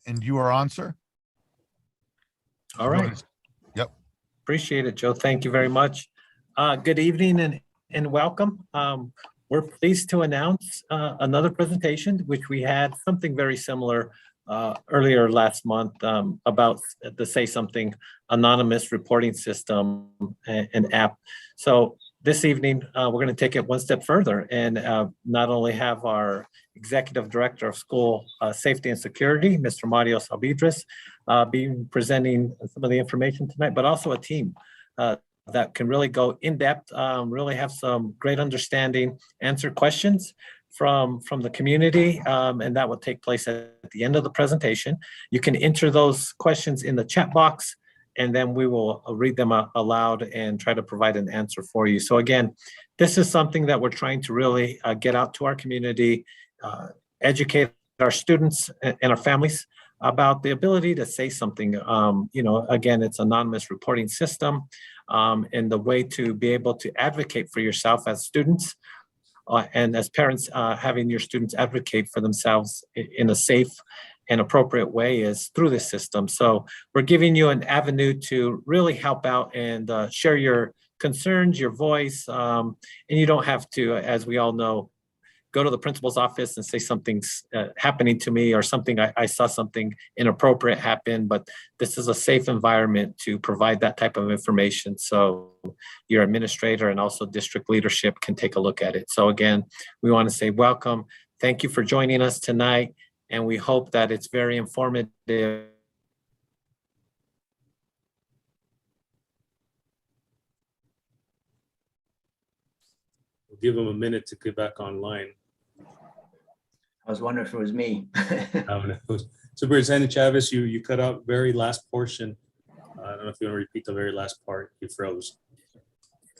and you are on, sir. All right. Yep. Appreciate it, Joe. Thank you very much. Good evening and welcome. We're pleased to announce another presentation, which we had something very similar earlier last month about the Say Something anonymous reporting system and app. So this evening, we're going to take it one step further and not only have our Executive Director of School Safety and Security, Mr. Mario Salvidres, being presenting some of the information tonight, but also a team that can really go in depth, really have some great understanding, answer questions from the community, and that will take place at the end of the presentation. You can enter those questions in the chat box, and then we will read them aloud and try to provide an answer for you. So again, this is something that we're trying to really get out to our community, educate our students and our families about the ability to say something. Again, it's anonymous reporting system, and the way to be able to advocate for yourself as students and as parents, having your students advocate for themselves in a safe and appropriate way is through this system. So we're giving you an avenue to really help out and share your concerns, your voice, and you don't have to, as we all know, go to the principal's office and say something's happening to me or something, I saw something inappropriate happen, but this is a safe environment to provide that type of information. So your administrator and also district leadership can take a look at it. So again, we want to say welcome. Thank you for joining us tonight. And we hope that it's very informative. We'll give them a minute to get back online. I was wondering if it was me. Superintendent Chavez, you cut out very last portion. I don't know if you want to repeat the very last part. You froze.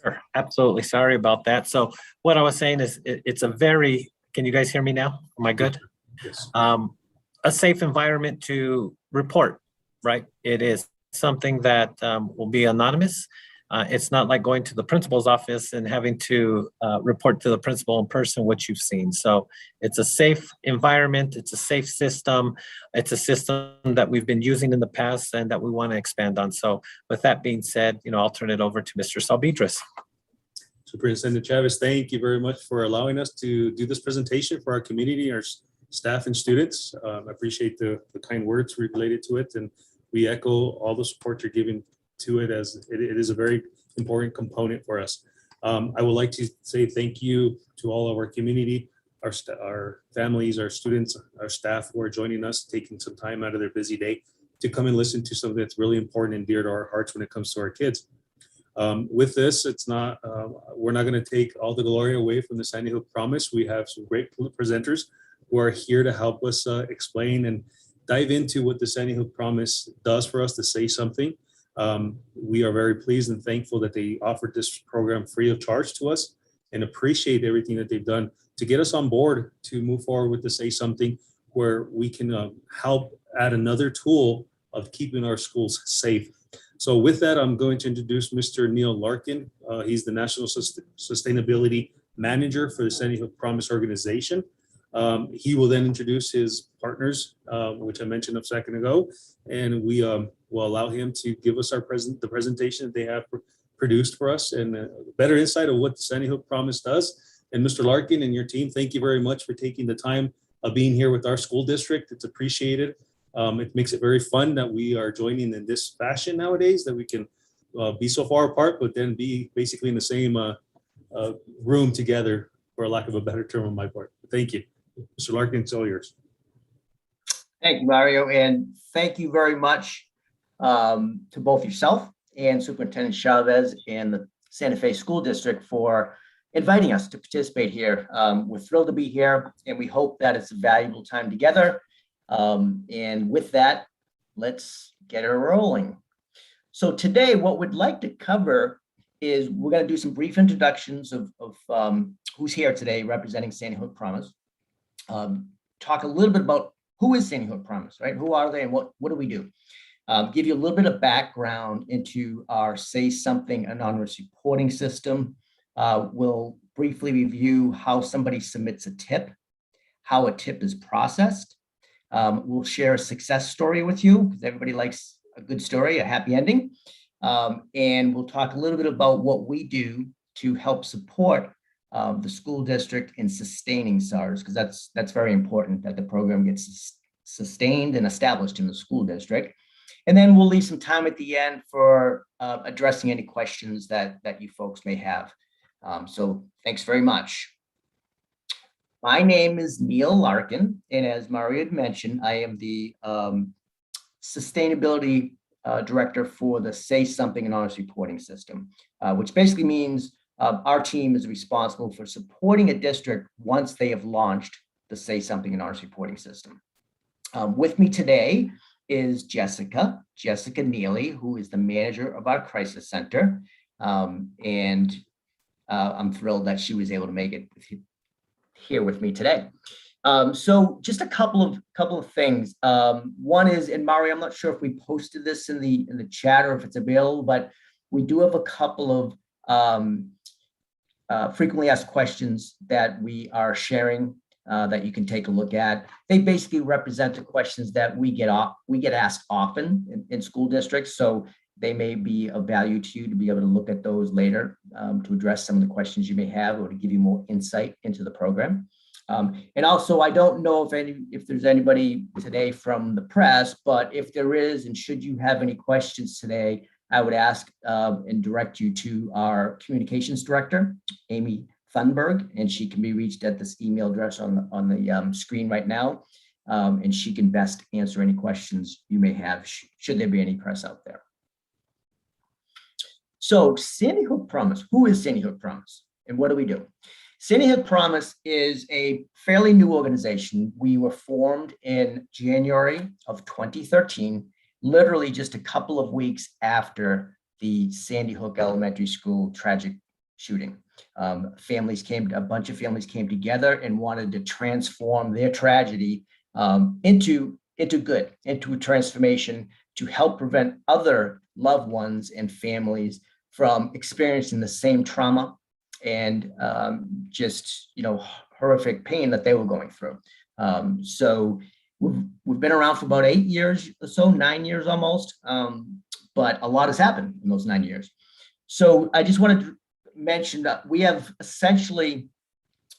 Sure, absolutely. Sorry about that. So what I was saying is it's a very, can you guys hear me now? Am I good? Yes. A safe environment to report, right? It is something that will be anonymous. It's not like going to the principal's office and having to report to the principal in person what you've seen. So it's a safe environment. It's a safe system. It's a system that we've been using in the past and that we want to expand on. So with that being said, I'll turn it over to Mr. Salvidres. Superintendent Chavez, thank you very much for allowing us to do this presentation for our community, our staff and students. I appreciate the kind words related to it, and we echo all the support you're giving to it, as it is a very important component for us. I would like to say thank you to all of our community, our families, our students, our staff who are joining us, taking some time out of their busy day to come and listen to something that's really important and dear to our hearts when it comes to our kids. With this, we're not going to take all the glory away from the Sandy Hook Promise. We have some great presenters who are here to help us explain and dive into what the Sandy Hook Promise does for us to say something. We are very pleased and thankful that they offered this program free of charge to us, and appreciate everything that they've done to get us on board to move forward with the Say Something, where we can help add another tool of keeping our schools safe. So with that, I'm going to introduce Mr. Neil Larkin. He's the National Sustainability Manager for the Sandy Hook Promise organization. He will then introduce his partners, which I mentioned a second ago, and we will allow him to give us the presentation that they have produced for us, and a better insight of what the Sandy Hook Promise does. And Mr. Larkin and your team, thank you very much for taking the time of being here with our school district. It's appreciated. It makes it very fun that we are joining in this fashion nowadays, that we can be so far apart, but then be basically in the same room together, for lack of a better term on my part. Thank you. Mr. Larkin, it's all yours. Thank you, Mario, and thank you very much to both yourself and Superintendent Chavez and the Santa Fe School District for inviting us to participate here. We're thrilled to be here, and we hope that it's a valuable time together. And with that, let's get it rolling. So today, what we'd like to cover is we're going to do some brief introductions of who's here today representing Sandy Hook Promise. Talk a little bit about who is Sandy Hook Promise, right? Who are they and what do we do? Give you a little bit of background into our Say Something anonymous reporting system. We'll briefly review how somebody submits a tip, how a tip is processed, We'll share a success story with you because everybody likes a good story, a happy ending. And we'll talk a little bit about what we do to help support the school district in sustaining SARS, because that's very important that the program gets sustained and established in the school district. And then we'll leave some time at the end for addressing any questions that you folks may have. So thanks very much. My name is Neil Larkin, and as Mario had mentioned, I am the sustainability director for the Say Something and Honest Reporting System, which basically means our team is responsible for supporting a district once they have launched the Say Something and Honest Reporting System. With me today is Jessica Neely, who is the manager of our crisis center. And I'm thrilled that she was able to make it here with me today. So just a couple of things. One is, and Mario, I'm not sure if we posted this in the chat or if it's available, but we do have a couple of frequently asked questions that we are sharing that you can take a look at. They basically represent the questions that we get asked often in school districts. So they may be of value to you to be able to look at those later to address some of the questions you may have or to give you more insight into the program. And also, I don't know if there's anybody today from the press, but if there is, and should you have any questions today, I would ask and direct you to our communications director, Amy Thunberg, and she can be reached at this email address on the screen right now, and she can best answer any questions you may have should there be any press out there. So Sandy Hook Promise, who is Sandy Hook Promise and what do we do? Sandy Hook Promise is a fairly new organization. We were formed in January of 2013, literally just a couple of weeks after the Sandy Hook Elementary School tragic shooting. A bunch of families came together and wanted to transform their tragedy into a transformation to help prevent other loved ones and families from experiencing the same trauma and just horrific pain that they were going through. So we've been around for about 8 years or so, 9 years almost, but a lot has happened in those 9 years. So I just wanted to mention that we have essentially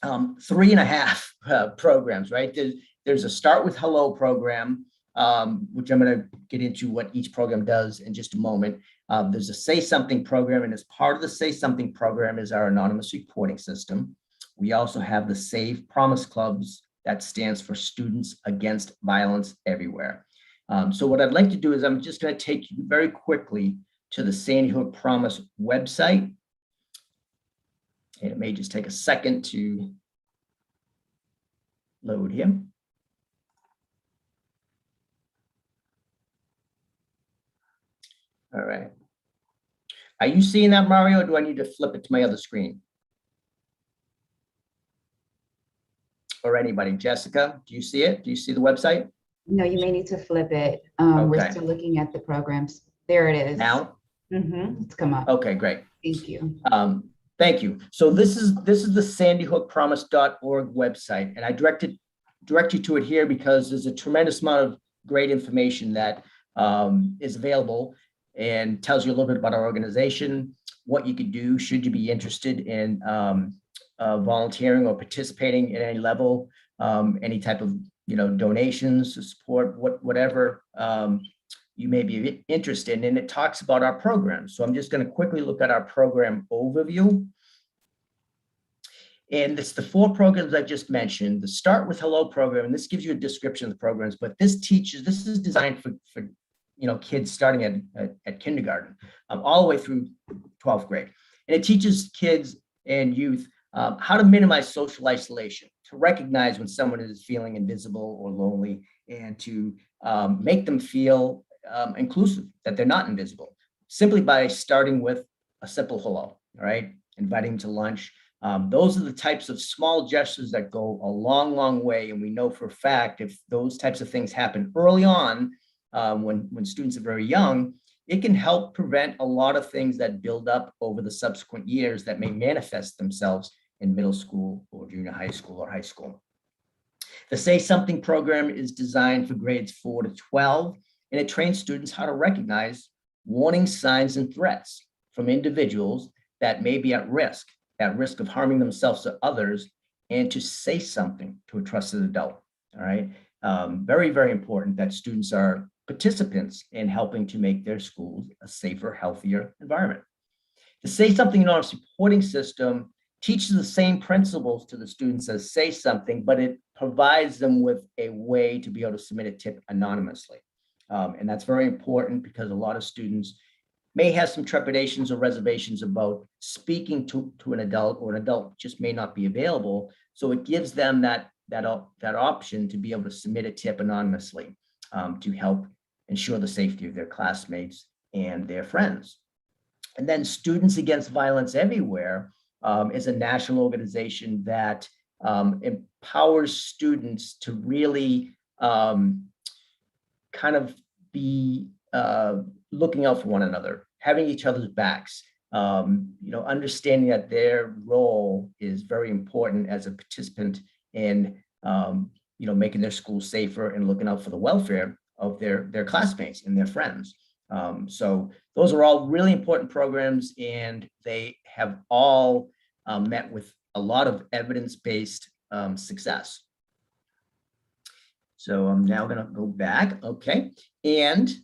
3.5 programs, right? There's a Start with Hello program, which I'm going to get into what each program does in just a moment. There's a Say Something program, and as part of the Say Something program is our anonymous reporting system. We also have the Save Promise Clubs, that stands for Students Against Violence Everywhere. So what I'd like to do is I'm just going to take you very quickly to the Sandy Hook Promise website. And it may just take a second to load here. All right. Are you seeing that, Mario, or do I need to flip it to my other screen? Or anybody? Jessica, do you see it? Do you see the website? No, you may need to flip it. Okay. We're still looking at the programs. There it is. Now? It's come up. Okay, great. Thank you. Thank you. So this is the sandyhookpromise.org website, and I direct you to it here because there's a tremendous amount of great information that is available and tells you a little bit about our organization, what you could do should you be interested in volunteering or participating at any level, any type of donations, support, whatever you may be interested in, and it talks about our program. So I'm just going to quickly look at our program overview. And it's the 4 programs I just mentioned. The Start with Hello program, and this gives you a description of the programs, but this is designed for kids starting at kindergarten, all the way through 12th grade. And it teaches kids and youth how to minimize social isolation, to recognize when someone is feeling invisible or lonely, and to make them feel inclusive, that they're not invisible, simply by starting with a simple hello, all right? Inviting them to lunch. Those are the types of small gestures that go a long, long way. And we know for a fact, if those types of things happen early on, when students are very young, it can help prevent a lot of things that build up over the subsequent years that may manifest themselves in middle school or junior high school or high school. The Say Something program is designed for grades 4 to 12, and it trains students how to recognize warning signs and threats from individuals that may be at risk of harming themselves or others, and to say something to a trusted adult. All right. Very, very important that students are participants in helping to make their schools a safer, healthier environment. The Say Something Anonymous reporting system teaches the same principles to the students as Say Something, but it provides them with a way to be able to submit a tip anonymously. And that's very important because a lot of students may have some trepidations or reservations about speaking to an adult, or an adult just may not be available. So it gives them that option to be able to submit a tip anonymously to help ensure the safety of their classmates and their friends. And then Students Against Violence Everywhere is a national organization that empowers students to really kind of be looking out for one another, having each other's backs, understanding that their role is very important as a participant in, making their school safer and looking out for the welfare of their classmates and their friends. So those are all really important programs, and they have all met with a lot of evidence-based success. So I'm now going to go back. Okay. And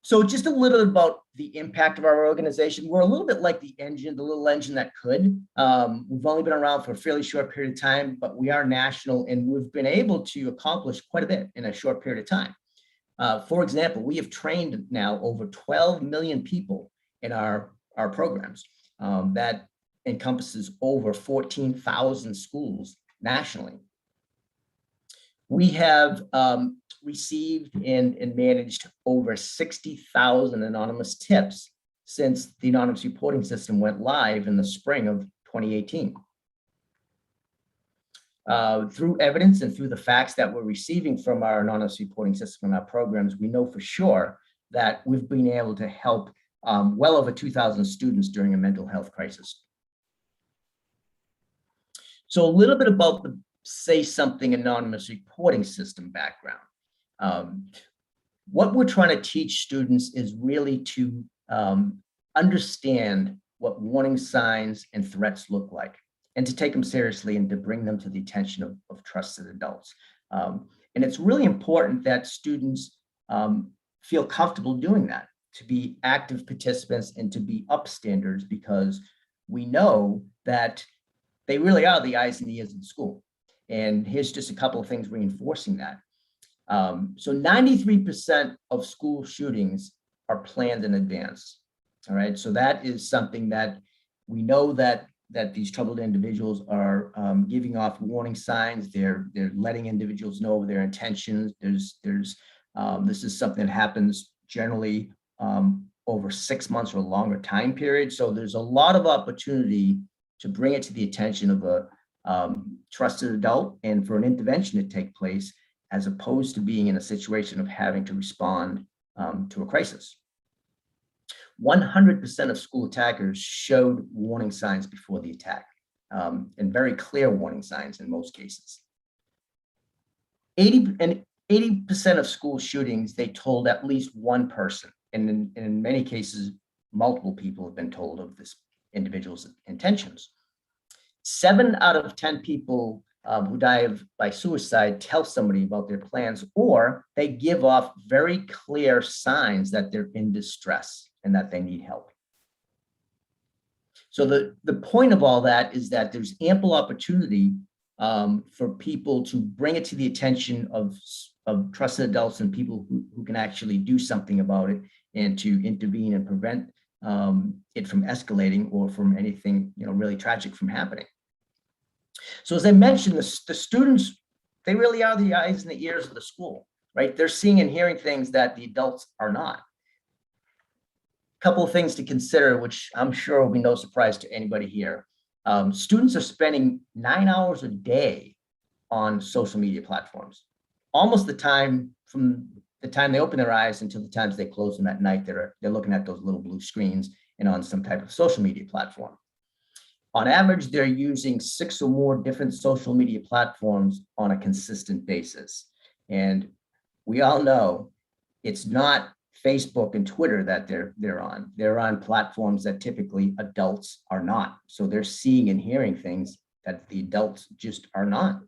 so just a little about the impact of our organization. We're a little bit like the little engine that could. We've only been around for a fairly short period of time, but we are national, and we've been able to accomplish quite a bit in a short period of time. For example, we have trained now over 12 million people in our programs. That encompasses over 14,000 schools nationally. We have received and managed over 60,000 anonymous tips since the anonymous reporting system went live in the spring of 2018. Through evidence and through the facts that we're receiving from our anonymous reporting system and our programs, we know for sure that we've been able to help well over 2,000 students during a mental health crisis. So a little bit about the Say Something anonymous reporting system background. What we're trying to teach students is really to understand what warning signs and threats look like, and to take them seriously and to bring them to the attention of trusted adults. And it's really important that students feel comfortable doing that, to be active participants and to be upstanders, because we know that they really are the eyes and ears of the school. And here's just a couple of things reinforcing that. So 93% of school shootings are planned in advance. All right, so that is something that we know that these troubled individuals are giving off warning signs. They're letting individuals know their intentions. This is something that happens generally over 6 months or a longer time period. So there's a lot of opportunity to bring it to the attention of a trusted adult and for an intervention to take place, as opposed to being in a situation of having to respond to a crisis. 100% of school attackers showed warning signs before the attack, and very clear warning signs in most cases. 80% of school shootings, they told at least one person, and in many cases, multiple people have been told of this individual's intentions. 7 out of 10 people who die by suicide tell somebody about their plans, or they give off very clear signs that they're in distress and that they need help. So the point of all that is that there's ample opportunity for people to bring it to the attention of trusted adults and people who can actually do something about it, and to intervene and prevent it from escalating or from anything really tragic from happening. So as I mentioned, the students, they really are the eyes and the ears of the school, right? They're seeing and hearing things that the adults are not. Couple of things to consider, which I'm sure will be no surprise to anybody here. Students are spending 9 hours a day on social media platforms. Almost the time from the time they open their eyes until the times they close them at night, they're looking at those little blue screens and on some type of social media platform. On average, they're using 6 or more different social media platforms on a consistent basis. And we all know it's not Facebook and Twitter that they're on. They're on platforms that typically adults are not. So they're seeing and hearing things that the adults just are not.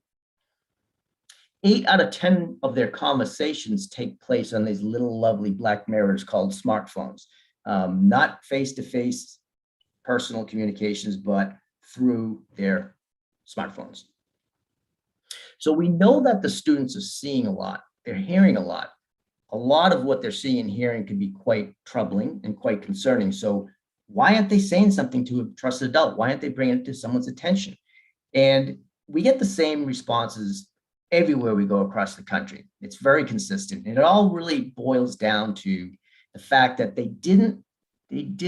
8 out of 10 of their conversations take place on these little lovely black mirrors called smartphones, not face-to-face personal communications, but through their smartphones. So we know that the students are seeing a lot, they're hearing a lot. A lot of what they're seeing and hearing can be quite troubling and quite concerning. So why aren't they saying something to a trusted adult? Why aren't they bringing it to someone's attention? And we get the same responses everywhere we go across the country. It's very consistent. And it all really boils down to the fact that they did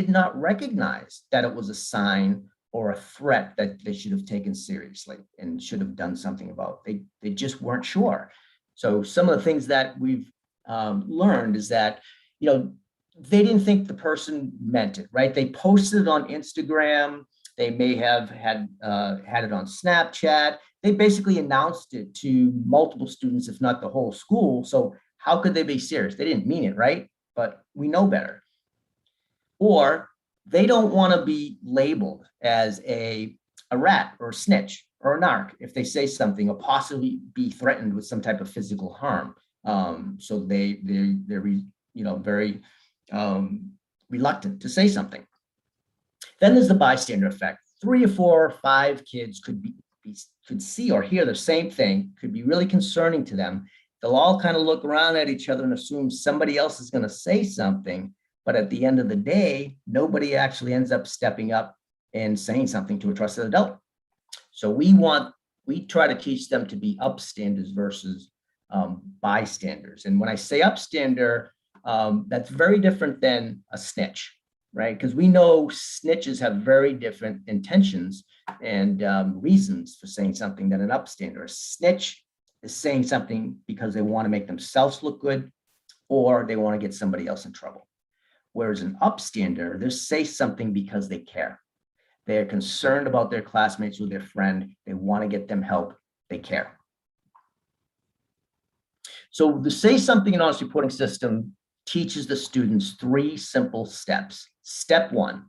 not recognize that it was a sign or a threat that they should have taken seriously and should have done something about. They just weren't sure. So some of the things that we've learned is that, you know, they didn't think the person meant it, right? They posted it on Instagram. They may have had it on Snapchat. They basically announced it to multiple students, if not the whole school. So how could they be serious? They didn't mean it, right? But we know better. Or they don't want to be labeled as a rat or a snitch or a narc if they say something or possibly be threatened with some type of physical harm. So they're very reluctant to say something. Then there's the bystander effect. 3 or 4 or 5 kids could see or hear the same thing, could be really concerning to them. They'll all kind of look around at each other and assume somebody else is going to say something. But at the end of the day, nobody actually ends up stepping up and saying something to a trusted adult. So we try to teach them to be upstanders versus bystanders. And when I say upstander, that's very different than a snitch, right? Because we know snitches have very different intentions and reasons for saying something than an upstander. A snitch is saying something because they want to make themselves look good or they want to get somebody else in trouble. Whereas an upstander, they say something because they care. They're concerned about their classmates or their friend. They want to get them help. They care. So the Say Something and Honest Reporting system teaches the students 3 simple steps. Step 1,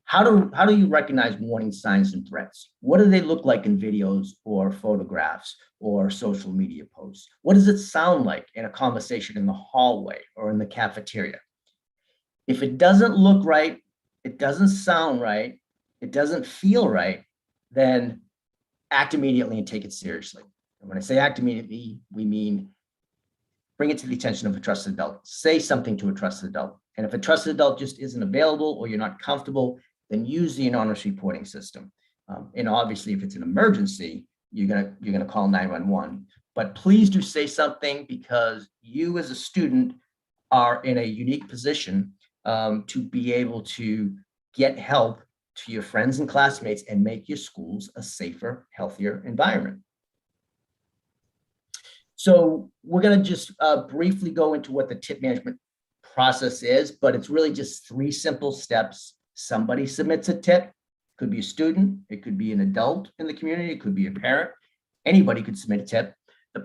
how do you recognize warning signs and threats? What do they look like in videos or photographs or social media posts? What does it sound like in a conversation in the hallway or in the cafeteria? If it doesn't look right, it doesn't sound right, it doesn't feel right, then act immediately and take it seriously. And when I say act immediately, we mean bring it to the attention of a trusted adult. Say something to a trusted adult. And if a trusted adult just isn't available or you're not comfortable, then use the anonymous reporting system. And obviously, if it's an emergency, you're gonna call 911. But please do say something because you as a student are in a unique position to be able to get help to your friends and classmates and make your schools a safer, healthier environment. So we're going to just briefly go into what the tip management process is, but it's really just 3 simple steps. Somebody submits a tip. It could be a student, it could be an adult in the community, it could be a parent. Anybody could submit a tip. The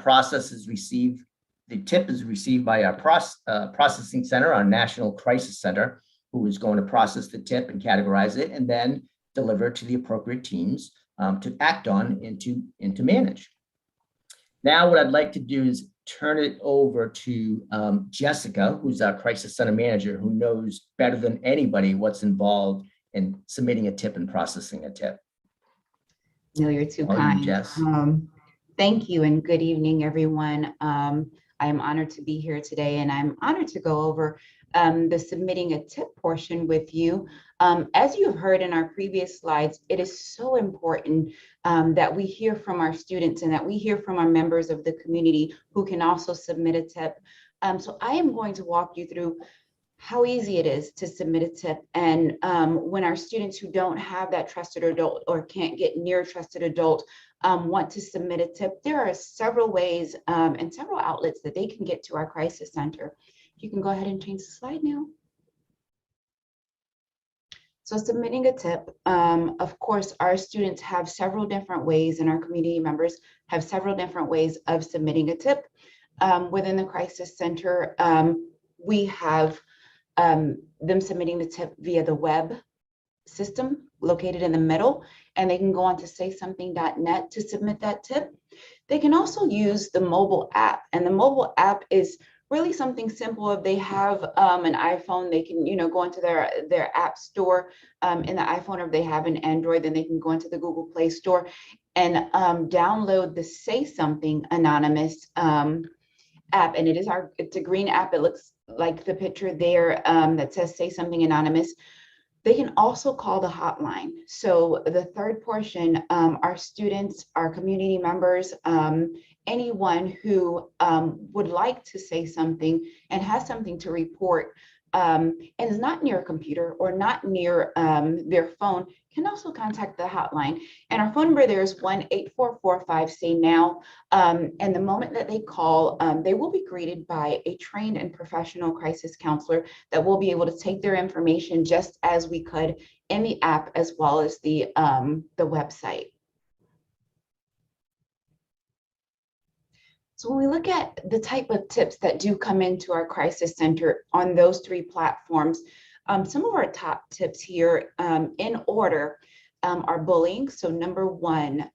tip is received by our processing center, our National Crisis Center, who is going to process the tip and categorize it and then deliver it to the appropriate teams to act on and to manage. Now, what I'd like to do is turn it over to Jessica, who's our Crisis Center manager, who knows better than anybody what's involved in submitting a tip and processing a tip. No, you're too All you, kind. Jess. Thank you and good evening, everyone. I am honored to be here today and I'm honored to go over the submitting a tip portion with you. As you've heard in our previous slides, it is so important that we hear from our students and that we hear from our members of the community who can also submit a tip. So I am going to walk you through how easy it is to submit a tip. And when our students who don't have that trusted adult or can't get near a trusted adult want to submit a tip, there are several ways and several outlets that they can get to our crisis center. You can go ahead and change the slide now. So submitting a tip, of course, our students have several different ways, and our community members have several different ways of submitting a tip. Within the Crisis Center, we have them submitting the tip via the web system located in the middle, and they can go on to saysomething.net to submit that tip. They can also use the mobile app, and the mobile app is really something simple. If they have an iPhone, they can go into their app store in the iPhone, or if they have an Android, then they can go into the Google Play Store and download the Say Something Anonymous app. And it's a green app. It looks like the picture there that says Say Something Anonymous. They can also call the hotline. So the third portion, our students, our community members, anyone who would like to say something and has something to report and is not near a computer or not near their phone, can also contact the hotline. And our phone number there is 1-844-5-SAY-NOW. And the moment that they call, they will be greeted by a trained and professional crisis counselor that will be able to take their information just as we could in the app as well as the website. So when we look at the type of tips that do come into our crisis center on those three platforms, some of our top tips here in order are bullying. So number one,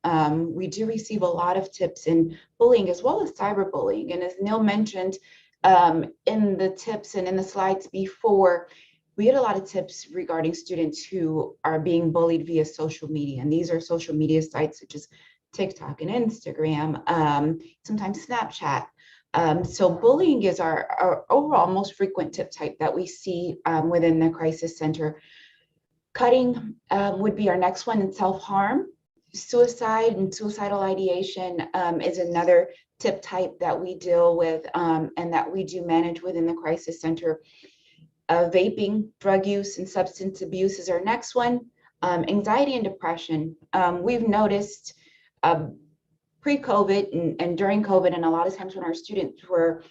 we do receive a lot of tips in bullying as well as cyberbullying. And as Neil mentioned in the tips and in the slides before, we had a lot of tips regarding students who are being bullied via social media. And these are social media sites such as TikTok and Instagram, sometimes Snapchat. So bullying is our overall most frequent tip type that we see within the crisis center. Cutting would be our next one, and self-harm. Suicide and suicidal ideation is another tip type that we deal with and that we do manage within the crisis center. Vaping, drug use, and substance abuse is our next one. Anxiety and depression. We've noticed pre-COVID and during COVID, and a lot of times when our students were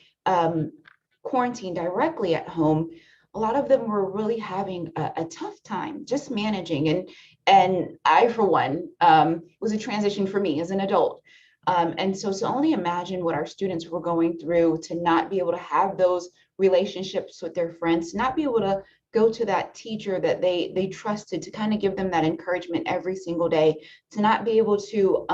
quarantined directly at home, a lot of them were really having a tough time just managing. And I, for one, was a transition for me as an adult. And so only imagine what our students were going through to not be able to have those relationships with their friends, to not be able to go to that teacher that they trusted to kind of give them that encouragement every single day, to not be able to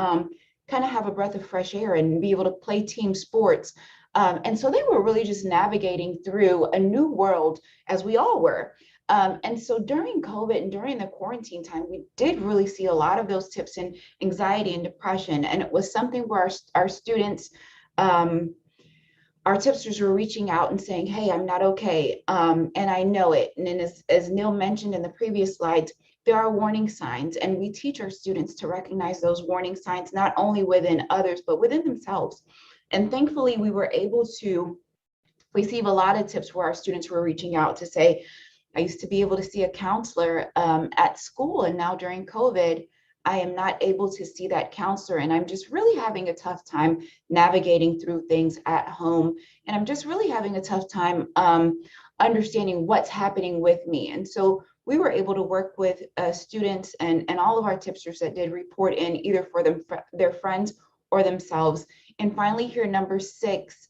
kind of have a breath of fresh air and be able to play team sports. And so they were really just navigating through a new world, as we all were. And so during COVID and during the quarantine time, we did really see a lot of those tips in anxiety and depression. And it was something where our students, our tipsters were reaching out and saying, hey, I'm not okay. And I know it. And then as Neil mentioned in the previous slides, there are warning signs, and we teach our students to recognize those warning signs, not only within others, but within themselves. And thankfully, we were able to receive a lot of tips where our students were reaching out to say, I used to be able to see a counselor at school, and now during COVID, I am not able to see that counselor, and I'm just really having a tough time navigating through things at home. And I'm just really having a tough time understanding what's happening with me. And so we were able to work with students and all of our tipsters that did report in either for their friends or themselves. And finally here, number 6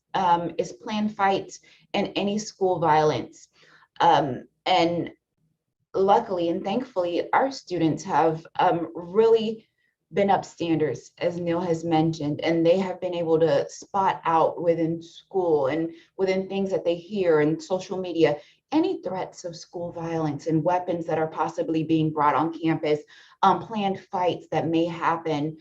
is plan fights and any school violence. And luckily and thankfully, our students have really been upstanders, as Neil has mentioned, and they have been able to spot out within school and within things that they hear in social media, any threats of school violence and weapons that are possibly being brought on campus, planned fights that may happen,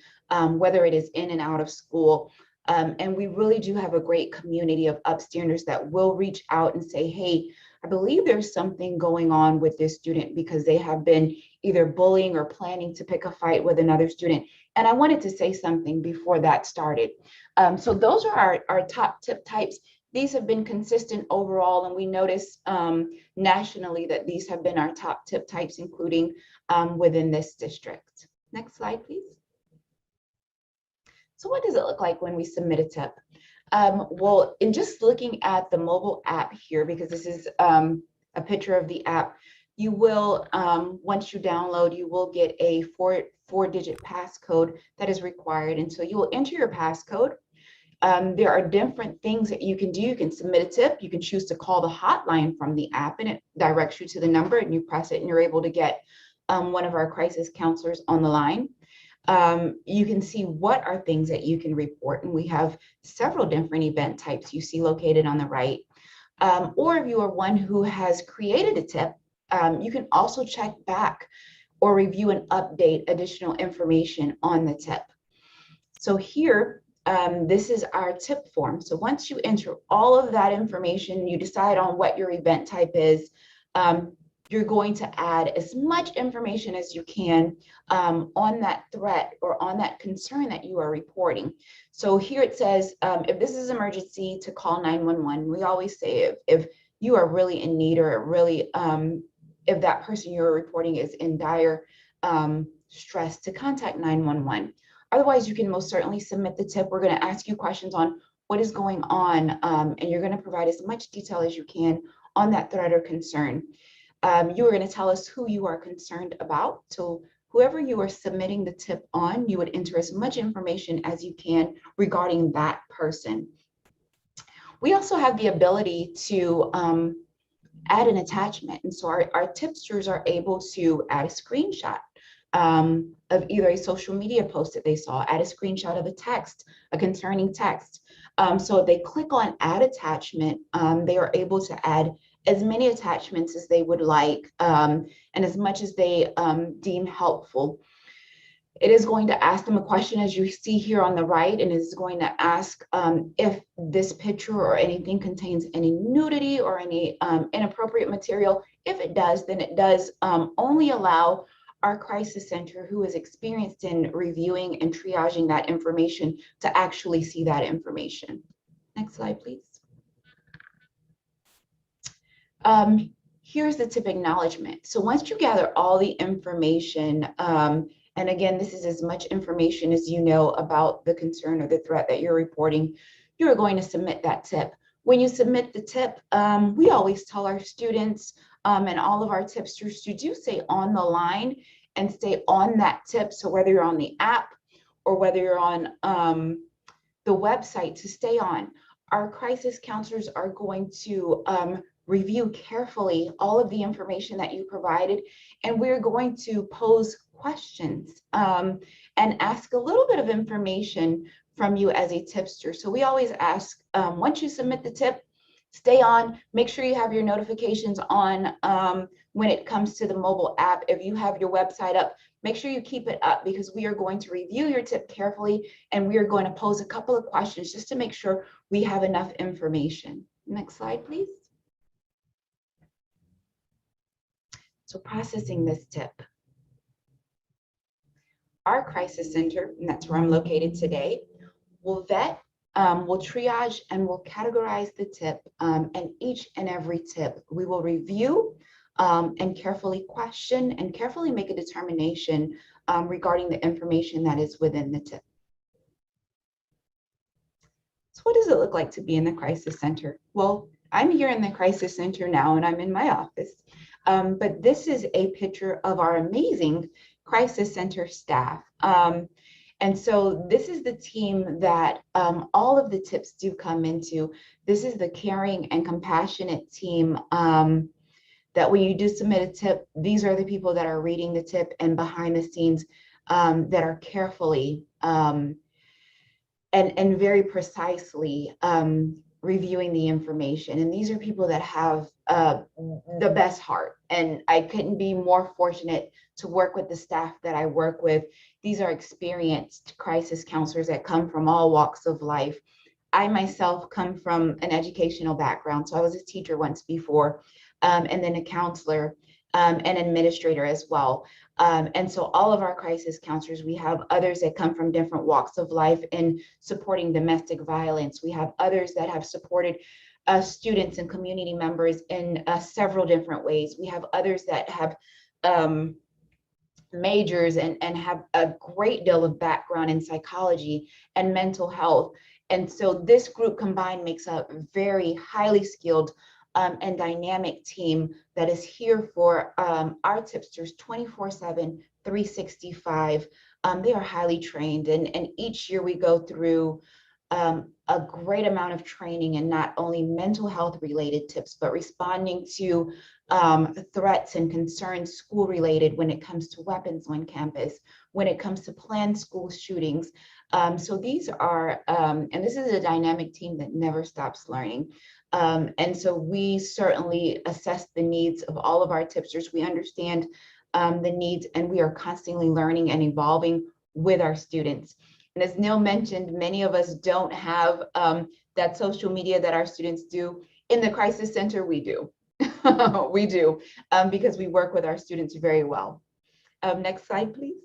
whether it is in and out of school. And we really do have a great community of upstanders that will reach out and say, hey, I believe there's something going on with this student because they have been either bullying or planning to pick a fight with another student. And I wanted to say something before that started. So those are our top tip types. These have been consistent overall, and we notice nationally that these have been our top tip types, including within this district. Next slide, please. So what does it look like when we submit a tip? Well, in just looking at the mobile app here, because this is a picture of the app, you will, once you download, you will get a four-digit passcode that is required. And so you will enter your passcode. There are different things that you can do. You can submit a tip. You can choose to call the hotline from the app, and it directs you to the number, and you press it, and you're able to get one of our crisis counselors on the line. You can see what are things that you can report, and we have several different event types you see located on the right. Or if you are one who has created a tip, you can also check back or review and update additional information on the tip. So here, this is our tip form. So once you enter all of that information, you decide on what your event type is, you're going to add as much information as you can on that threat or on that concern that you are reporting. So here it says, if this is emergency, to call 911. We always say if you are really in need, or really, if that person you're reporting is in dire stress, to contact 911. Otherwise, you can most certainly submit the tip. We're going to ask you questions on what is going on, and you're going to provide as much detail as you can on that threat or concern. You are going to tell us who you are concerned about. So whoever you are submitting the tip on, you would enter as much information as you can regarding that person. We also have the ability to add an attachment. And so our tipsters are able to add a screenshot of either a social media post that they saw, add a screenshot of a text, a concerning text. So if they click on add attachment, they are able to add as many attachments as they would like, and as much as they deem helpful. It is going to ask them a question, as you see here on the right, and is going to ask if this picture or anything contains any nudity or any inappropriate material. If it does, then it does only allow our crisis center, who is experienced in reviewing and triaging that information, to actually see that information. Next slide, please. Here's the tip acknowledgement. So once you gather all the information, and again, this is as much information as you know about the concern or the threat that you're reporting, you are going to submit that tip. When you submit the tip, we always tell our students and all of our tipsters to do stay on the line and stay on that tip. So whether you're on the app or whether you're on the website, to stay on. Our crisis counselors are going to review carefully all of the information that you provided, and we're going to pose questions and ask a little bit of information from you as a tipster. So we always ask, once you submit the tip, stay on, make sure you have your notifications on when it comes to the mobile app. If you have your website up, make sure you keep it up, because we are going to review your tip carefully, and we are going to pose a couple of questions just to make sure we have enough information. Next slide, please. So processing this tip. Our crisis center, and that's where I'm located today, will vet, will triage, and will categorize the tip, and each and every tip we will review and carefully question and carefully make a determination regarding the information that is within the tip. So what does it look like to be in the crisis center? Well, I'm here in the crisis center now, and I'm in my office. But this is a picture of our amazing crisis center staff. And so this is the team that all of the tips do come into. This is the caring and compassionate team that when you do submit a tip, these are the people that are reading the tip and behind the scenes that are carefully and very precisely reviewing the information. And these are people that have the best heart. And I couldn't be more fortunate to work with the staff that I work with. These are experienced crisis counselors that come from all walks of life. I myself come from an educational background. So I was a teacher once before, and then a counselor, and administrator as well. And so all of our crisis counselors, we have others that come from different walks of life in supporting domestic violence. We have others that have supported students and community members in several different ways. We have others that have majors and have a great deal of background in psychology and mental health. And so this group combined makes a very highly skilled and dynamic team that is here for our tipsters 24/7, 365. They are highly trained, and each year we go through a great amount of training in not only mental health related tips, but responding to threats and concerns school related when it comes to weapons on campus, when it comes to planned school shootings. So these are, and this is a dynamic team that never stops learning. And so we certainly assess the needs of all of our tipsters. We understand the needs, and we are constantly learning and evolving with our students. And as Neil mentioned, many of us don't have that social media that our students do. In the Crisis Center, we do. We do, because we work with our students very well. Next slide, please.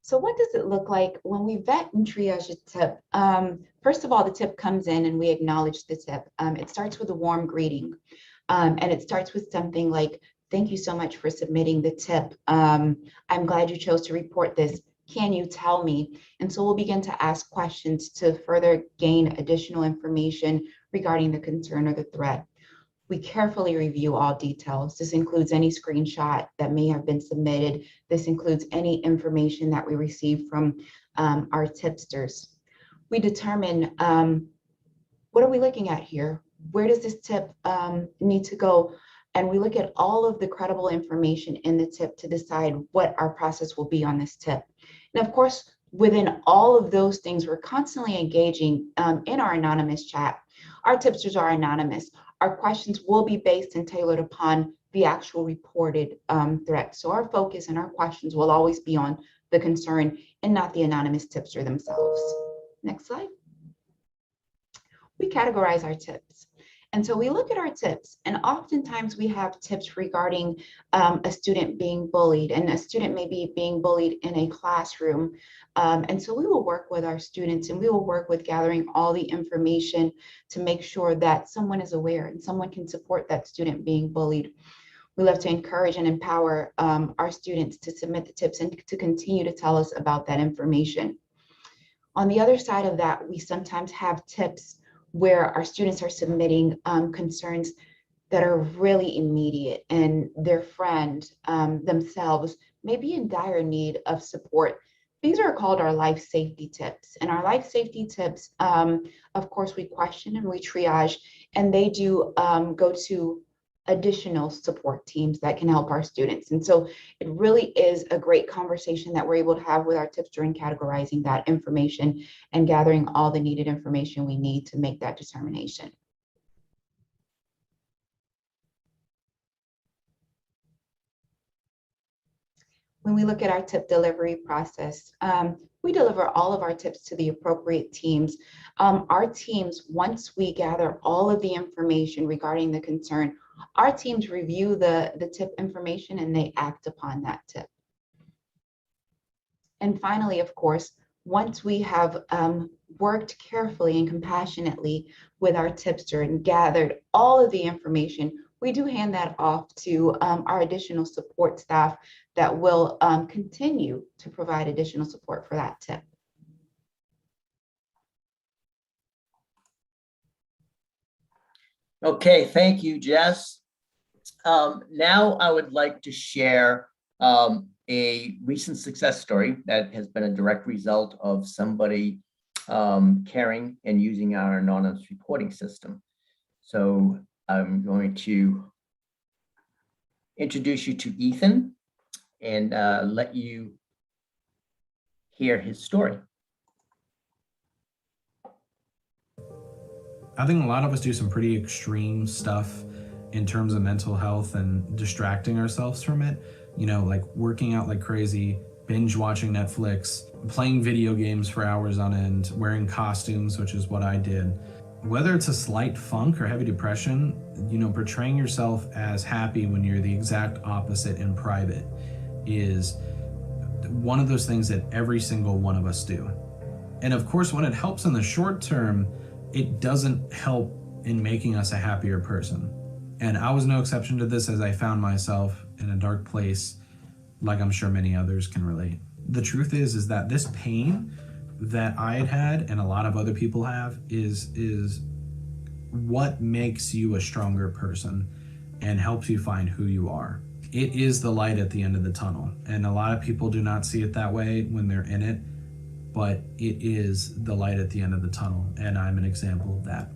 So what does it look like when we vet and triage a tip? First of all, the tip comes in and we acknowledge the tip. It starts with a warm greeting, and it starts with something like, "Thank you so much for submitting the tip. I'm glad you chose to report this. Can you tell me?" And so we'll begin to ask questions to further gain additional information regarding the concern or the threat. We carefully review all details. This includes any screenshot that may have been submitted. This includes any information that we receive from our tipsters. We determine, what are we looking at here? Where does this tip need to go? And we look at all of the credible information in the tip to decide what our process will be on this tip. And of course, within all of those things, we're constantly engaging in our anonymous chat. Our tipsters are anonymous. Our questions will be based and tailored upon the actual reported threat. So our focus and our questions will always be on the concern and not the anonymous tipster themselves. Next slide. We categorize our tips. And so we look at our tips, and oftentimes we have tips regarding a student being bullied, and a student may be being bullied in a classroom. And so we will work with our students, and we will work with gathering all the information to make sure that someone is aware and someone can support that student being bullied. We love to encourage and empower our students to submit the tips and to continue to tell us about that information. On the other side of that, we sometimes have tips where our students are submitting concerns that are really immediate, and their friend themselves may be in dire need of support. These are called our life safety tips. And our life safety tips, of course, we question and we triage, and they do go to additional support teams that can help our students. And so it really is a great conversation that we're able to have with our tipster in categorizing that information and gathering all the needed information we need to make that determination. When we look at our tip delivery process, we deliver all of our tips to the appropriate teams. Our teams, once we gather all of the information regarding the concern, our teams review the tip information and they act upon that tip. And finally, of course, once we have worked carefully and compassionately with our tipster and gathered all of the information, we do hand that off to our additional support staff that will continue to provide additional support for that tip. Okay, thank you, Jess. Now I would like to share a recent success story that has been a direct result of somebody caring and using our anonymous reporting system. So I'm going to introduce you to Ethan and let you hear his story. I think a lot of us do some pretty extreme stuff in terms of mental health and distracting ourselves from it. You know, like working out like crazy, binge watching Netflix, playing video games for hours on end, wearing costumes, which is what I did. Whether it's a slight funk or heavy depression, you know, portraying yourself as happy when you're the exact opposite in private is one of those things that every single one of us do. And of course, when it helps in the short term, it doesn't help in making us a happier person. And I was no exception to this, as I found myself in a dark place, like I'm sure many others can relate. The truth is that this pain that I had and a lot of other people have is what makes you a stronger person and helps you find who you are. It is the light at the end of the tunnel, and a lot of people do not see it that way when they're in it, but it is the light at the end of the tunnel, and I'm an example of that.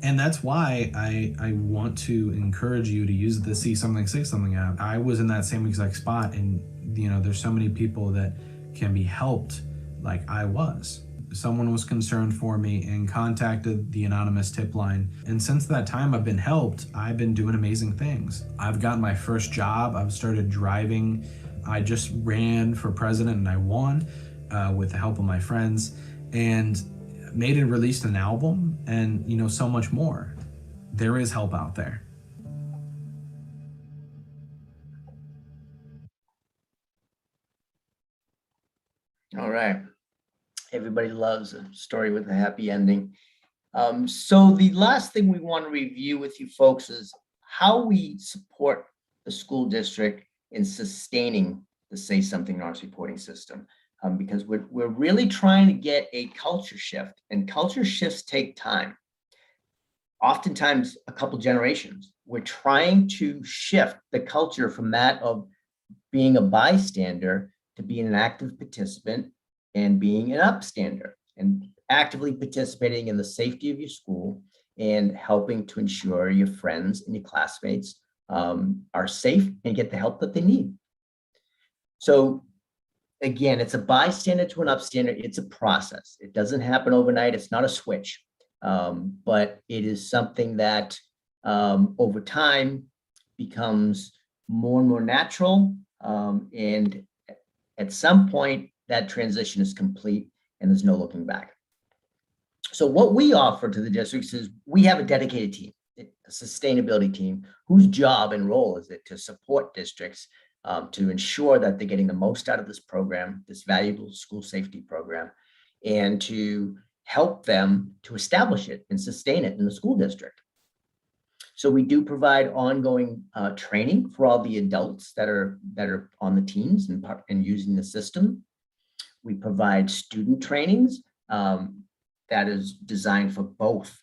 And that's why I want to encourage you to use the See Something, Say Something app. I was in that same exact spot, and there's so many people that can be helped like I was. Someone was concerned for me and contacted the anonymous tip line. And since that time I've been helped, I've been doing amazing things. I've gotten my first job. I've started driving. I just ran for president and I won with the help of my friends, and made and released an album, and so much more. There is help out there. All right. Everybody loves a story with a happy ending. So the last thing we want to review with you folks is how we support the school district in sustaining the Say Something ARS reporting system. Because we're really trying to get a culture shift, and culture shifts take time. Oftentimes a couple generations. We're trying to shift the culture from that of being a bystander to being an active participant and being an upstander, and actively participating in the safety of your school and helping to ensure your friends and your classmates are safe and get the help that they need. So again, it's a bystander to an upstander. It's a process. It doesn't happen overnight. It's not a switch, but it is something that over time becomes more and more natural. And at some point, that transition is complete and there's no looking back. So what we offer to the districts is we have a dedicated team, a sustainability team, whose job and role is it to support districts to ensure that they're getting the most out of this program, this valuable school safety program, and to help them to establish it and sustain it in the school district. So we do provide ongoing training for all the adults that are on the teams and using the system. We provide student trainings that is designed for both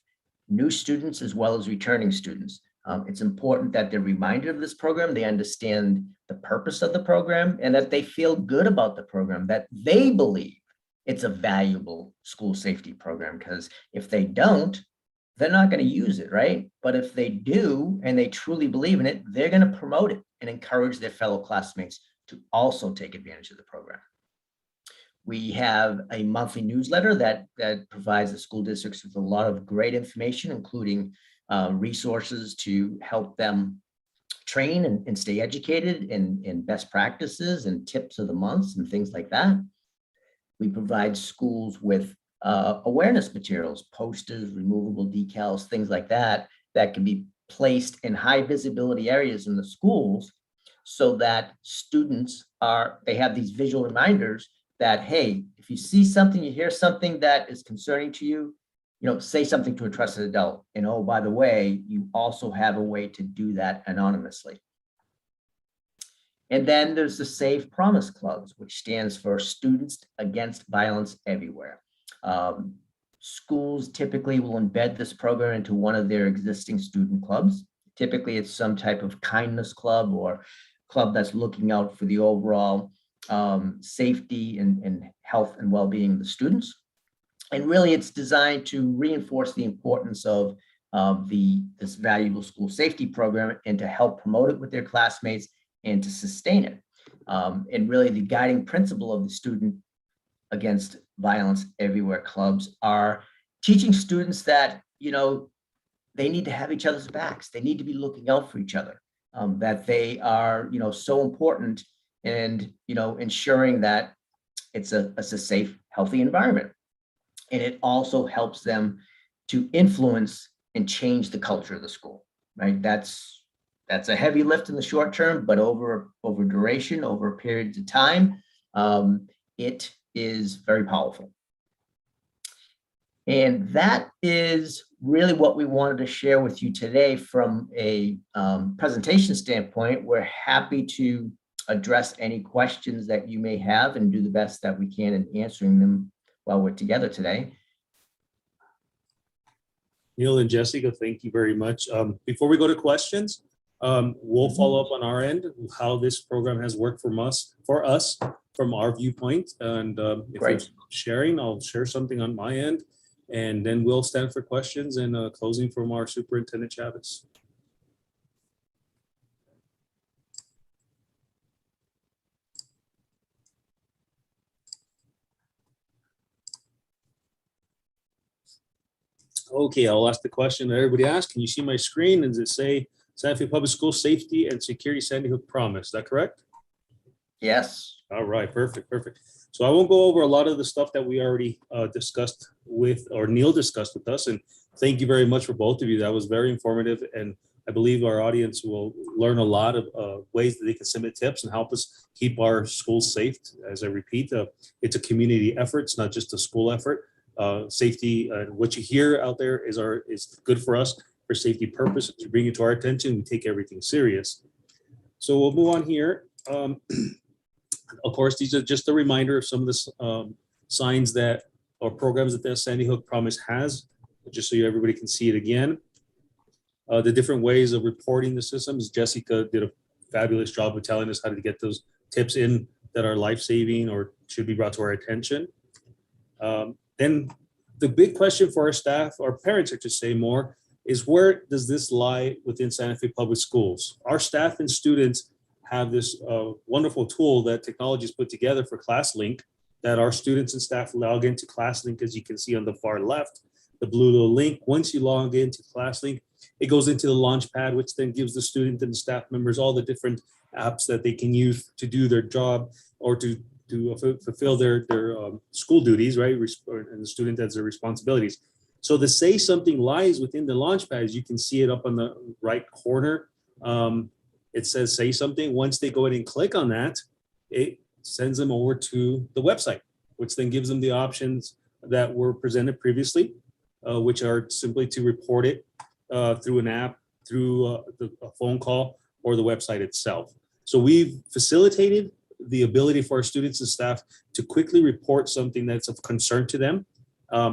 new students as well as returning students. It's important that they're reminded of this program, they understand the purpose of the program, and that they feel good about the program, that they believe it's a valuable school safety program, because if they don't, they're not going to use it, right? But if they do, and they truly believe in it, they're going to promote it and encourage their fellow classmates to also take advantage of the program. We have a monthly newsletter that provides the school districts with a lot of great information, including resources to help them train and stay educated in best practices and tips of the months and things like that. We provide schools with awareness materials, posters, removable decals, things like that, that can be placed in high visibility areas in the schools so that students they have these visual reminders that, hey, if you see something, you hear something that is concerning to you, say something to a trusted adult. And oh, by the way, you also have a way to do that anonymously. And then there's the Safe Promise Clubs, which stands for Students Against Violence Everywhere. Schools typically will embed this program into one of their existing student clubs. Typically, it's some type of kindness club or club that's looking out for the overall safety and health and well-being of the students. And really, it's designed to reinforce the importance of this valuable school safety program and to help promote it with their classmates and to sustain it. And really, the guiding principle of the Student Against Violence Everywhere clubs are teaching students that, they need to have each other's backs. They need to be looking out for each other, that they are, so important and, ensuring that it's a safe, healthy environment. And it also helps them to influence and change the culture of the school, right? That's a heavy lift in the short term, but over duration, over periods of time, it is very powerful. And that is really what we wanted to share with you today from a presentation standpoint. We're happy to address any questions that you may have and do the best that we can in answering them while we're together today. Neil and Jessica, thank you very much. Before we go to questions, we'll follow up on our end how this program has worked for us from our viewpoint. And if Great. you're sharing, I'll share something on my end, and then we'll stand for questions and closing from our Superintendent Chavez. Okay, I'll ask the question that everybody asked. Can you see my screen? Does it say Santa Fe Public School Safety and Security Sandy Hook Promise? Is that correct? Yes. All right, perfect, perfect. So I won't go over a lot of the stuff that we already discussed with, or Neil discussed with us. And thank you very much for both of you. That was very informative. And I believe our audience will learn a lot of ways that they can submit tips and help us keep our schools safe. As I repeat, it's a community effort. It's not just a school effort. Safety, what you hear out there is good for us for safety purposes. You bring it to our attention, we take everything serious. So we'll move on here. Of course, these are just a reminder of some of the signs that, or programs that the Sandy Hook Promise has, just so everybody can see it again. The different ways of reporting the systems. Jessica did a fabulous job of telling us how to get those tips in that are life-saving or should be brought to our attention. Then the big question for our staff, our parents, I should say more, is where does this lie within Santa Fe Public Schools? Our staff and students have this wonderful tool that technology has put together for ClassLink that our students and staff log into ClassLink, as you can see on the far left, the blue little link. Once you log into ClassLink, it goes into the Launchpad, which then gives the student and the staff members all the different apps that they can use to do their job or to fulfill their school duties, right? And the student has their responsibilities. So the Say Something lies within the Launchpad. As you can see it up on the right corner. It says Say Something. Once they go ahead and click on that, it sends them over to the website, which then gives them the options that were presented previously, which are simply to report it through an app, through a phone call, or the website itself. So we've facilitated the ability for our students and staff to quickly report something that's of concern to them,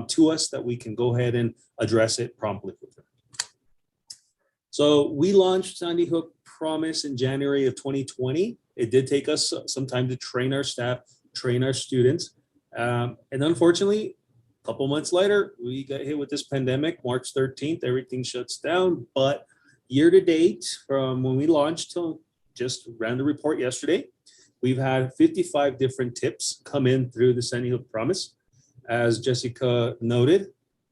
to us, that we can go ahead and address it promptly with them. So we launched Sandy Hook Promise in January of 2020. It did take us some time to train our staff, train our students. And unfortunately, a couple months later, we got hit with this pandemic. March 13th, everything shuts down. But year to date, from when we launched till just ran the report yesterday, we've had 55 different tips come in through the Sandy Hook Promise. As Jessica noted,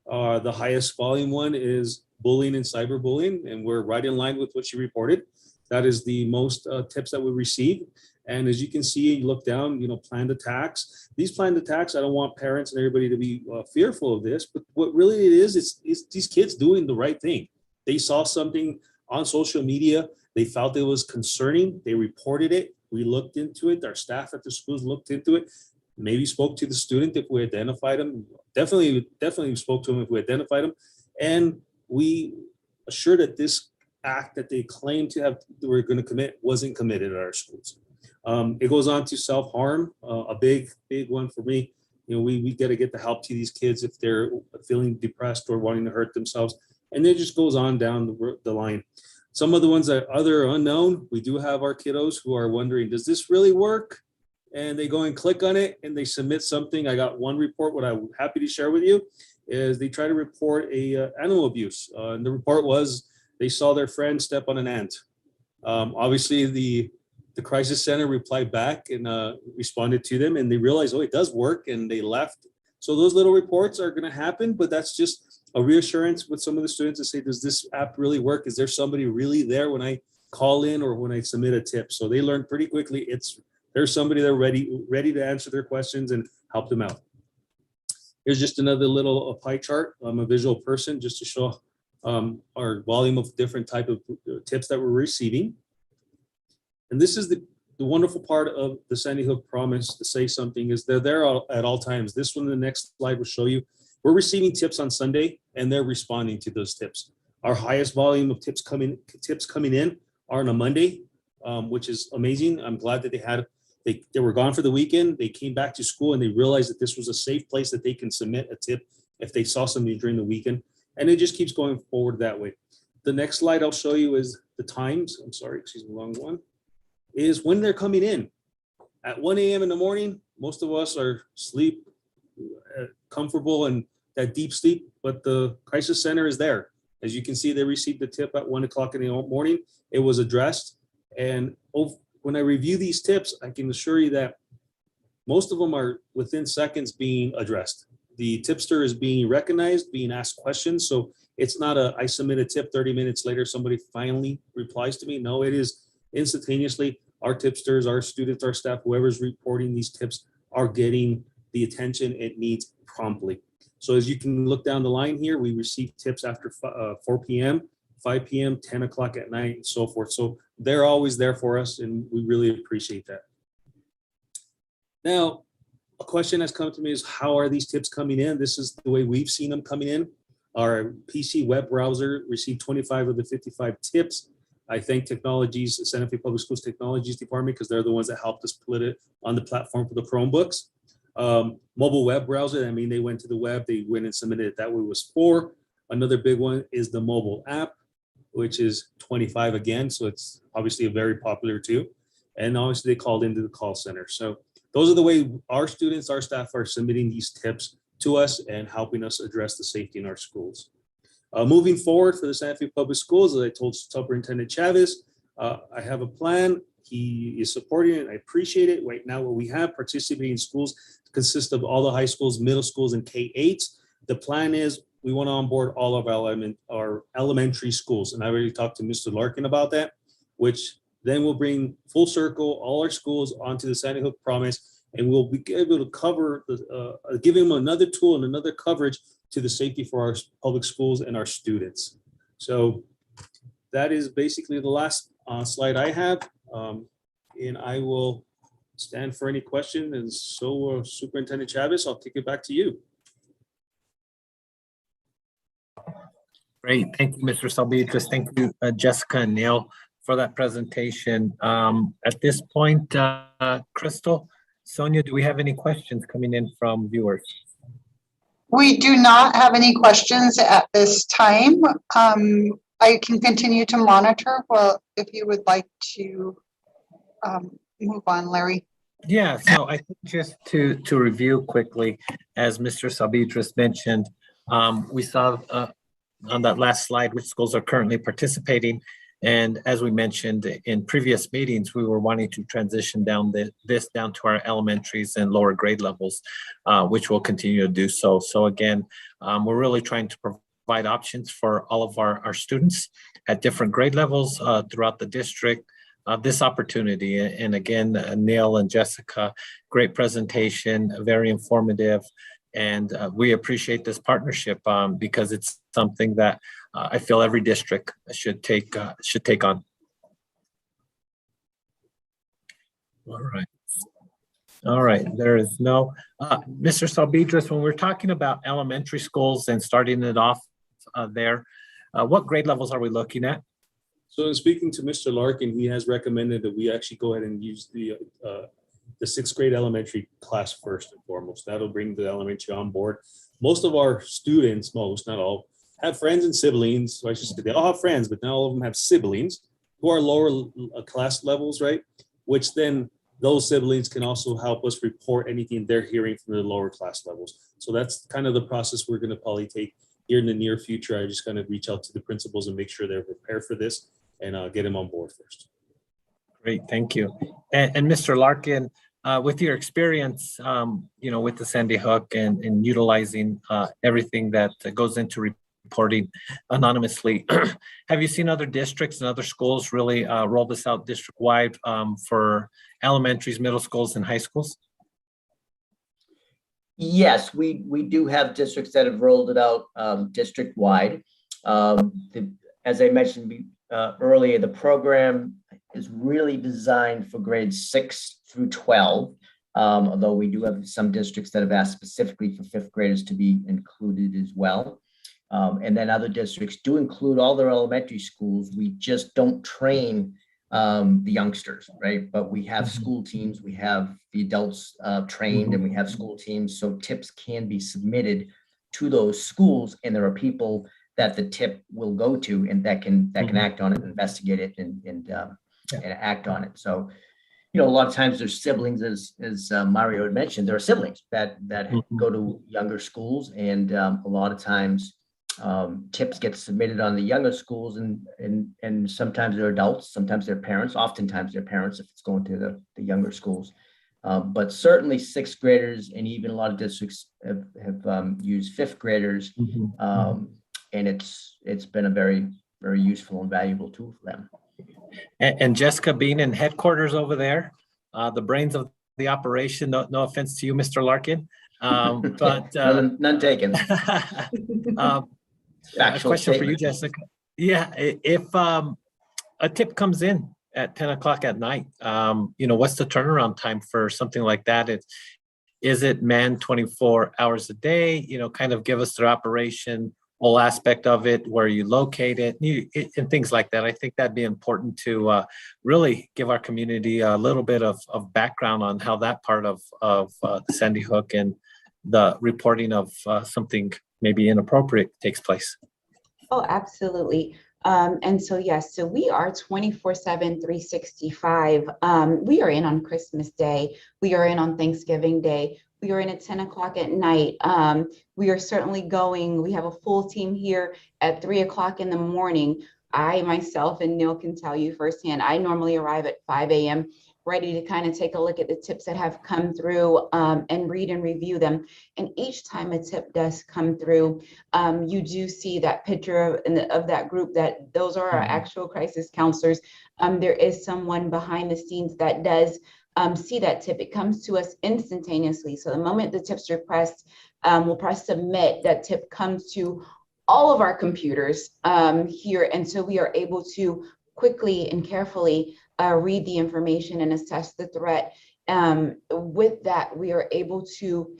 the highest volume one is bullying and cyberbullying, and we're right in line with what she reported. That is the most tips that we receive. And as you can see, you look down, planned attacks. These planned attacks, I don't want parents and everybody to be fearful of this, but what really it is these kids doing the right thing. They saw something on social media. They felt it was concerning. They reported it. We looked into it. Our staff at the schools looked into it. Maybe spoke to the student if we identified them. Definitely spoke to them if we identified them. And we assured that this act that they claimed to have, they were going to commit, wasn't committed at our schools. It goes on to self-harm, a big one for me. We got to get the help to these kids if they're feeling depressed or wanting to hurt themselves. And it just goes on down the line. Some of the ones that are unknown, we do have our kiddos who are wondering, does this really work? And they go and click on it and they submit something. I got one report, what I'm happy to share with you is they try to report animal abuse. And the report was they saw their friend step on an ant. Obviously the crisis center replied back and responded to them, and they realized, oh, it does work, and they left. So those little reports are gonna happen, but that's just a reassurance with some of the students to say, does this app really work? Is there somebody really there when I call in or when I submit a tip? So they learned pretty quickly there's somebody there ready to answer their questions and help them out. Here's just another little pie chart. I'm a visual person, just to show our volume of different type of tips that we're receiving. And this is the wonderful part of the Sandy Hook Promise to Say Something is they're there at all times. This one, the next slide will show you. We're receiving tips on Sunday and they're responding to those tips. Our highest volume of tips coming in are on a Monday, which is amazing. I'm glad that They were gone for the weekend. They came back to school and they realized that this was a safe place that they can submit a tip if they saw something during the weekend. And it just keeps going forward that way. The next slide I'll show you is the times. I'm sorry, excuse me, wrong one. Is when they're coming in. At 1 a.m. in the morning, most of us are asleep, comfortable and that deep sleep, but the crisis center is there. As you can see, they received the tip at 1 o'clock in the morning. It was addressed. And when I review these tips, I can assure you that most of them are within seconds being addressed. The tipster is being recognized, being asked questions. So it's not I submit a tip 30 minutes later, somebody finally replies to me. No, it is instantaneously. Our tipsters, our students, our staff, whoever's reporting these tips are getting the attention it needs promptly. So as you can look down the line here, we receive tips after 4 p.m., 5 p.m., 10 o'clock at night, and so forth. So they're always there for us, and we really appreciate that. Now, a question that's come to me is, how are these tips coming in? This is the way we've seen them coming in. Our PC web browser received 25 of the 55 tips. I thank Technologies, Santa Fe Public Schools Technologies Department, because they're the ones that helped us put it on the platform for the Chromebooks. Mobile web browser, I mean, they went to the web, they went and submitted it that way, was 4. Another big one is the mobile app, which is 25 again. So it's obviously a very popular too. And obviously they called into the call center. So those are the way our students, our staff are submitting these tips to us and helping us address the safety in our schools. Moving forward for the Santa Fe Public Schools, as I told Superintendent Chavez, I have a plan. He is supporting it. I appreciate it. Right now, what we have participating schools consist of all the high schools, middle schools, and K-8s. The plan is we want to onboard all of our elementary schools. And I already talked to Mr. Larkin about that, which then will bring full circle all our schools onto the Sandy Hook Promise, and we'll be able to cover, give them another tool and another coverage to the safety for our public schools and our students. So that is basically the last slide I have. And I will stand for any question. And so Superintendent Chavez, I'll kick it back to you. Great. Thank you, Mr. Salvitris. Thank you, Jessica and Neil, for that presentation. At this point, Crystal, Sonia, do we have any questions coming in from viewers? We do not have any questions at this time. I can continue to monitor. Well, if you would like to move on, Larry. Yeah, so I think just to review quickly, as Mr. Salvitris mentioned, we saw on that last slide which schools are currently participating. And as we mentioned in previous meetings, we were wanting to transition this down to our elementaries and lower grade levels, which we'll continue to do so. So again, we're really trying to provide options for all of our students at different grade levels throughout the district. This opportunity, and again, Neil and Jessica, great presentation, very informative. And we appreciate this partnership because it's something that I feel every district should take on. All right. There is no Mr. Salvitris. When we're talking about elementary schools and starting it off there, what grade levels are we looking at? So in speaking to Mr. Larkin, he has recommended that we actually go ahead and use the 6th grade elementary class first and foremost. That'll bring the elementary on board. Most of our students, most, not all, have friends and siblings. So I should say they all have friends, but not all of them have siblings who are lower class levels, right? Which then those siblings can also help us report anything they're hearing from the lower class levels. So that's kind of the process we're going to probably take here in the near future. I just kind of reach out to the principals and make sure they're prepared for this and get them on board first. Great, thank you. And Mr. Larkin, with your experience, with the Sandy Hook and utilizing everything that goes into reporting anonymously, have you seen other districts and other schools really roll this out district-wide for elementaries, middle schools, and high schools? Yes, we do have districts that have rolled it out district-wide. As I mentioned earlier, the program is really designed for grades 6 through 12, although we do have some districts that have asked specifically for 5th graders to be included as well. And then other districts do include all their elementary schools. We just don't train the youngsters, right? But we have school teams, we have the adults trained, and we have school teams. So tips can be submitted to those schools, and there are people that the tip will go to and that can act on it, investigate it, and act on it. So, a lot of times there's siblings, as Mario had mentioned, there are siblings that go to younger schools, and a lot of times tips get submitted on the younger schools, and sometimes they're adults, sometimes they're parents, oftentimes they're parents if it's going to the younger schools. But certainly sixth graders, and even a lot of districts have used fifth graders, and it's been a very, very useful and valuable tool for them. And Jessica, being in headquarters over there, the brains of the operation, no offense to you, Mr. Larkin, but none taken. A question for you, Jessica. Yeah, if a tip comes in at 10 o'clock at night, what's the turnaround time for something like that? Is it manned 24 hours a day? Kind of give us their operation, whole aspect of it, where you locate it, and things like that. I think that'd be important to really give our community a little bit of background on how that part of the Sandy Hook and the reporting of something maybe inappropriate takes place. Oh, absolutely. And so, yes, so we are 24/7, 365. We are in on Christmas Day. We are in on Thanksgiving Day. We are in at 10 o'clock at night. We are certainly going. We have a full team here at 3 o'clock in the morning. I myself, and Neil can tell you firsthand, I normally arrive at 5 a.m. ready to kind of take a look at the tips that have come through and read and review them. And each time a tip does come through, you do see that picture of that group, that those are our actual crisis counselors. There is someone behind the scenes that does see that tip. It comes to us instantaneously. So the moment the tips are pressed, we'll press submit, that tip comes to all of our computers here. And so we are able to quickly and carefully read the information and assess the threat. With that, we are able to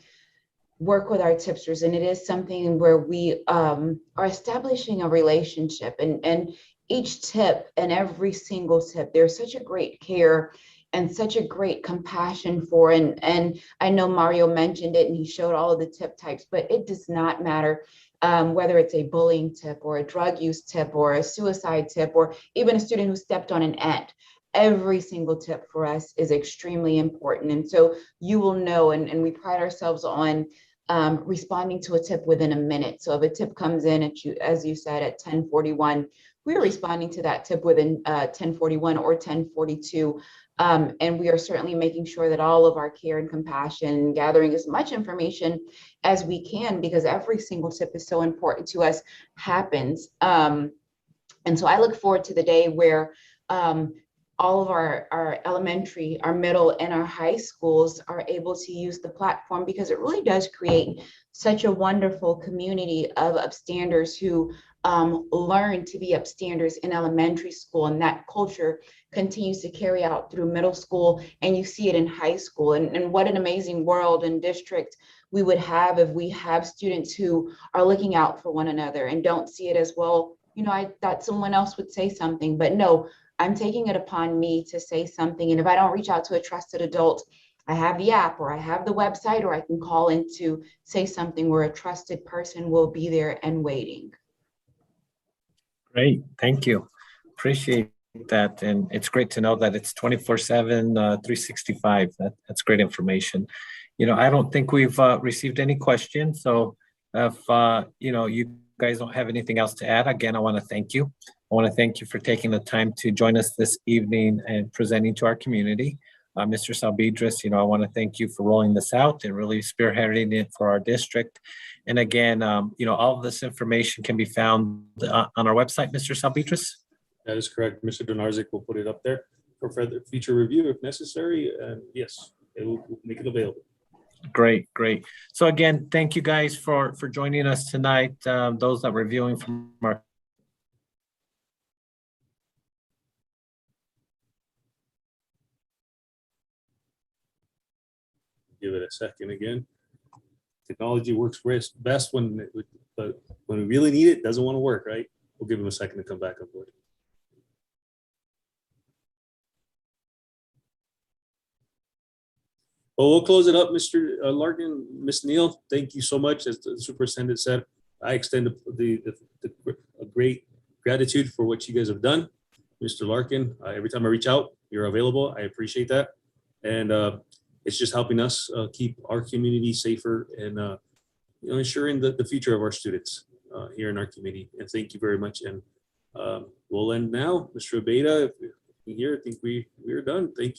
work with our tipsters, and it is something where we are establishing a relationship, and each tip and every single tip, there's such a great care and such a great compassion for, and I know Mario mentioned it and he showed all of the tip types, but it does not matter whether it's a bullying tip or a drug use tip or a suicide tip or even a student who stepped on an ant. Every single tip for us is extremely important. And so you will know, and we pride ourselves on responding to a tip within a minute. So if a tip comes in at you, as you said, at 10:41, we're responding to that tip within 10:41 or 10:42. And we are certainly making sure that all of our care and compassion, gathering as much information as we can, because every single tip is so important to us, happens. And so I look forward to the day where all of our elementary, our middle, and our high schools are able to use the platform, because it really does create such a wonderful community of upstanders who learn to be upstanders in elementary school, and that culture continues to carry out through middle school, and you see it in high school. And what an amazing world and district we would have if we have students who are looking out for one another and don't see it as, well, I thought someone else would say something, but no, I'm taking it upon me to say something. And if I don't reach out to a trusted adult, I have the app, or I have the website, or I can call in to say something where a trusted person will be there and waiting. Great, thank you. Appreciate that. And it's great to know that it's 24/7, 365. That's great information. I don't think we've received any questions. So if, you guys don't have anything else to add, again, I want to thank you. I want to thank you for taking the time to join us this evening and presenting to our community. Mr. Salbidris, I want to thank you for rolling this out and really spearheading it for our district. And again, all of this information can be found on our website, Mr. Salbidris. That is correct. Mr. Donarzik will put it up there for further future review if necessary. And yes, it will make it available. Great. So again, thank you guys for joining us tonight. Those that were viewing from our give it a second again. Technology works best when we really need it, it doesn't want to work, right? We'll give them a second to come back on board. Well, we'll close it up, Mr. Larkin, Ms. Neal. Thank you so much. As the superintendent said, I extend a great gratitude for what you guys have done. Mr. Larkin, every time I reach out, you're available. I appreciate that. And it's just helping us keep our community safer and ensuring the future of our students here in our community. And thank you very much. And we'll end now. Mr. Abeda, if you're here, I think we're done. Thank you.